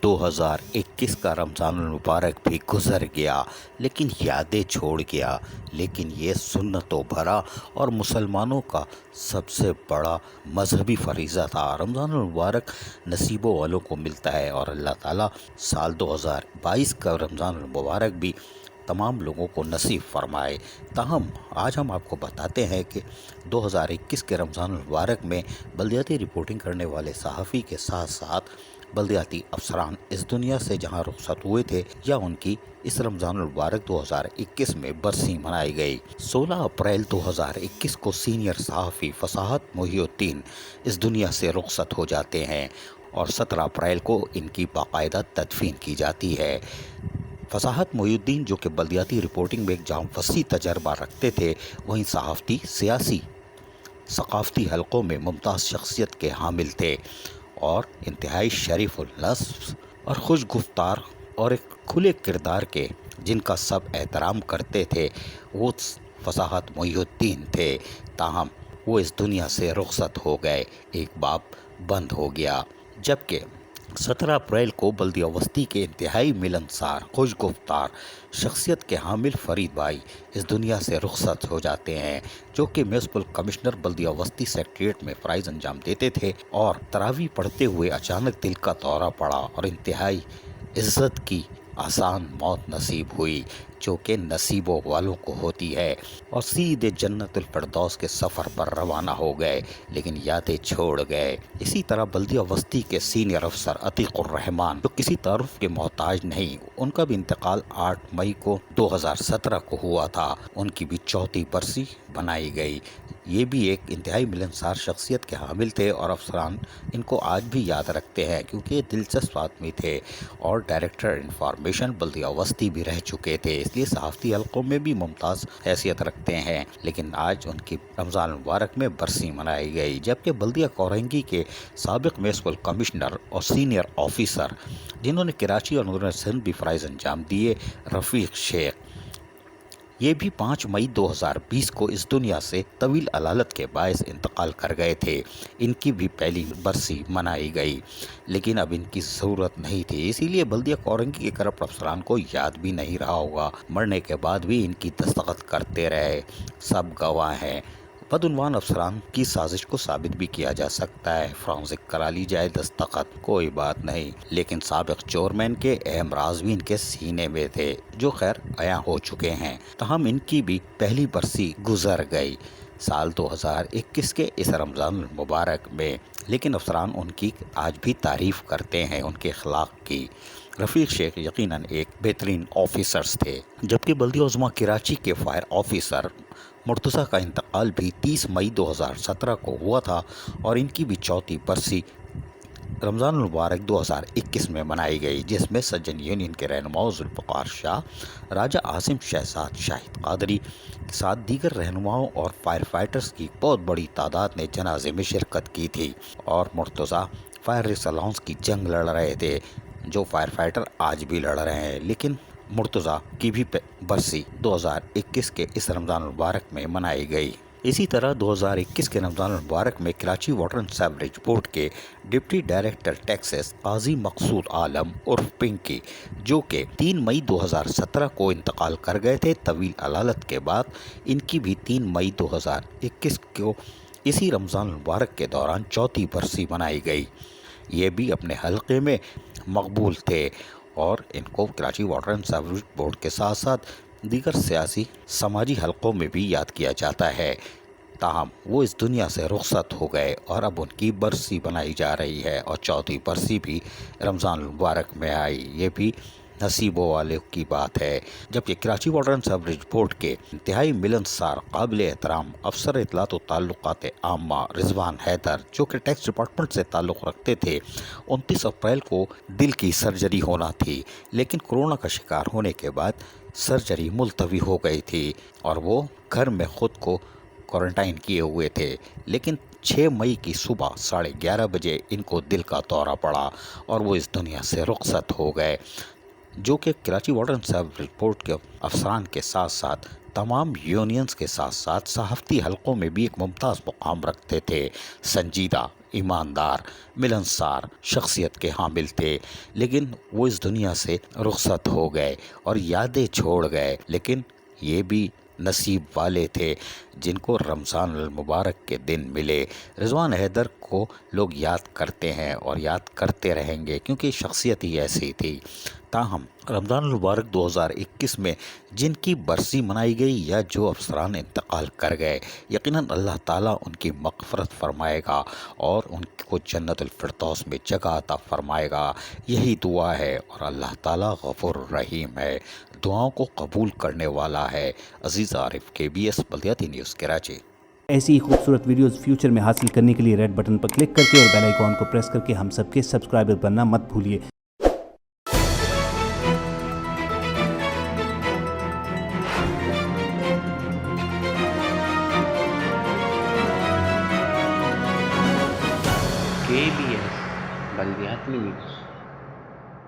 2021 का रमज़ान मुबारक भी गुज़र गया, लेकिन यादें छोड़ गया। लेकिन ये सुन्नतों भरा और मुसलमानों का सबसे बड़ा मजहबी फरीज़ा था। रमज़ान मुबारक नसीबों वालों को मिलता है और अल्लाह ताला साल 2022 का रमज़ान मुबारक भी तमाम लोगों को नसीब फरमाए। ताहम आज हम आपको बताते हैं कि 2021 के रमज़ान मुबारक में बल्दियाती रिपोर्टिंग करने वाले सहाफ़ी के साथ साथ बल्दियाती अफसरान इस दुनिया से जहां रुखसत हुए थे या उनकी इस रमज़ान मुबारक 2021 में बरसी मनाई गई। 16 अप्रैल 2021 को सीनियर सहाफ़ी फसाहत मोहिउद्दीन इस दुनिया से रुखसत हो जाते हैं और 17 अप्रैल को इनकी बाकायदा तदफीन की जाती है। फसाहत मोहिउद्दीन जो कि बल्दियाती रिपोर्टिंग में एक जाम वसी तजर्बा रखते थे, वहीं सहाफ़ती सियासी सकाफ़ती हलक़ों में मुमताज़ शख्सियत के हामिल थे और इंतहाई शरीफुल नस्ब और खुश गुफ्तार और एक खुले किरदार के जिनका सब एहतराम करते थे, वो फसाहत मोहिउद्दीन थे। ताहम वो इस दुनिया से रुखसत हो गए, एक बाब बंद हो गया। जबकि 17 अप्रैल को बल्दिया वस्ती के इंतहाई मिलनसार खुश गुफ्तार शख्सियत के हामिल फरीद भाई इस दुनिया से रुखसत हो जाते हैं, जो कि म्यूनसिपल कमिश्नर बल्दिया वस्ती सेक्रेटरीट में फ़राइज़ अंजाम देते थे और तरावी पढ़ते हुए अचानक दिल का दौरा पड़ा और इंतहाई इज़्ज़त की आसान मौत नसीब हुई, जो कि नसीबों वालों को होती है, और सीधे जन्नतुल फिरदौस के सफ़र पर रवाना हो गए, लेकिन यादें छोड़ गए। इसी तरह बल्दिया वस्ती के सीनियर अफसर अतीकुर रहमान जो किसी तारुफ के मोहताज नहीं, उनका भी इंतकाल 8 मई को 2017 को हुआ था। उनकी भी 34 बरसी बनाई गई। ये भी एक इंतहाई मिलनसार शख्सियत के हामिल थे और अफसरान इनको आज भी याद रखते हैं, क्योंकि ये दिलचस्प आदमी थे और डायरेक्टर इंफॉर्मेशन बल्दिया वस्ती भी रह चुके थे, इसलिए सहाफ़ती हलकों में भी मुमताज़ हैसियत रखते हैं। लेकिन आज उनकी रमज़ान मुबारक में बरसी मनाई गई। जबकि बल्दिया कोरंगी के साबिक म्यूनसिपल कमिश्नर और सीनियर ऑफिसर जिन्होंने कराची और नूर सिंध भी फ़राइज़ अंजाम दिए, रफ़ीक शेख, ये भी 5 मई 2020 को इस दुनिया से तवील अलालत के बायस इंतकाल कर गए थे। इनकी भी पहली बरसी मनाई गई, लेकिन अब इनकी ज़रूरत नहीं थी, इसीलिए बल्दिया कोरंगी के करप्ट अफसरान को याद भी नहीं रहा होगा। मरने के बाद भी इनकी दस्तखत करते रहे, सब गवाह हैं। बदउनवान अफसरान की साजिश को साबित भी किया जा सकता है, फ्रांसिक करा ली जाए दस्तखत, कोई बात नहीं, लेकिन साबिक चोरमैन के अहम राज भी इनके सीने में थे, जो खैर अया हो चुके हैं। तहम इनकी भी पहली बरसी गुजर गई साल 2021 के इस रमज़ान मुबारक में, लेकिन अफसरान उनकी आज भी तारीफ़ करते हैं, उनके अखलाक की। रफ़ीक शेख यकीनन एक बेहतरीन ऑफिसर्स थे। जबकि बल्दिया उज़्मा कराची के फायर ऑफिसर मुर्तज़ा का इंतकाल भी 30 मई 2017 को हुआ था और इनकी भी 34 बरसी रमज़ान मुबारक 2021 में मनाई गई, जिसमें सज्जन यूनियन के रहनुमाओं जुल्फ़िकार शाह, राजा आसिम शहजाद शाहिद कादरी के साथ दीगर रहनुमाओं और फायर फाइटर्स की बहुत बड़ी तादाद ने जनाजे में शिरकत की थी और मुर्तज़ा फायर रिसलाउंस की जंग लड़ रहे थे, जो फायर फाइटर आज भी लड़ रहे हैं। लेकिन मुर्तज़ा की भी बरसी 2021 के इस रमज़ान मुबारक में मनाई गई। इसी तरह 2021 के रमज़ान मुबारक में Karachi water and sewerage board के डिप्टी डायरेक्टर टैक्सेस काजी मकसूद आलम उर्फ पिंकी, जो कि 3 मई 2017 को इंतकाल कर गए थे तवील अलालत के बाद, इनकी भी 3 मई 2021 को इसी रमज़ान मुबारक के दौरान 34 बरसी मनाई गई। ये भी अपने हल्के में मकबूल थे और इनको Karachi water and sewerage board के साथ साथ दीगर सियासी समाजी हलकों में भी याद किया जाता है। ताहम वो इस दुनिया से रुखसत हो गए और अब उनकी बरसी बनाई जा रही है और 34 बरसी भी रमज़ान मुबारक में आई। ये भी नसीबों वाले की बात है। जबकि Karachi water and sewerage board के इंतहाई मिलनसार काबिल एहतराम अफसर इत्तलात व ताल्लुकात आम्मा रिजवान हैदर, जो कि टैक्स डिपार्टमेंट से ताल्लुक़ रखते थे, 29 अप्रैल को दिल की सर्जरी होना थी, लेकिन कोरोना का शिकार होने के बाद सर्जरी मुलतवी हो गई थी और वो घर में ख़ुद को क्वारंटाइन किए हुए थे। लेकिन 6 मई की सुबह 11:30 बजे इनको दिल का दौरा पड़ा और वो इस दुनिया से रुखसत हो गए, जो कि Karachi water and sewerage board के अफसरान के साथ साथ तमाम यूनियंस के साथ साथ सहाफ़ती हलकों में भी एक मुमताज़ मुकाम रखते थे। संजीदा ایماندار، ملنسار شخصیت کے حامل تھے، لیکن وہ اس دنیا سے رخصت ہو گئے اور یادیں چھوڑ گئے، لیکن یہ بھی نصیب والے تھے جن کو رمضان المبارک کے دن ملے۔ رضوان حیدر کو لوگ یاد کرتے ہیں اور یاد کرتے رہیں گے کیونکہ شخصیت ہی ایسی تھی۔ تاہم رمضان المبارک 2021 میں جن کی برسی منائی گئی یا جو افسران انتقال کر گئے، یقیناً اللہ تعالیٰ ان کی مغفرت فرمائے گا اور ان کو جنت الفردوس میں جگہ عطا فرمائے گا، یہی دعا ہے۔ اور اللہ تعالیٰ غفور الرحیم ہے، دعاؤں کو قبول کرنے والا ہے۔ عزیز عارف، KBS بلدیاتی نیوز کراچی۔ ایسی ہی خوبصورت ویڈیوز فیوچر میں حاصل کرنے کے لیے ریڈ بٹن پر کلک کر کے اور بیل آئیکن کو پریس کر کے ہم سب کے سبسکرائبر بننا مت بھولیے۔ KBS بلدیاتی نیوز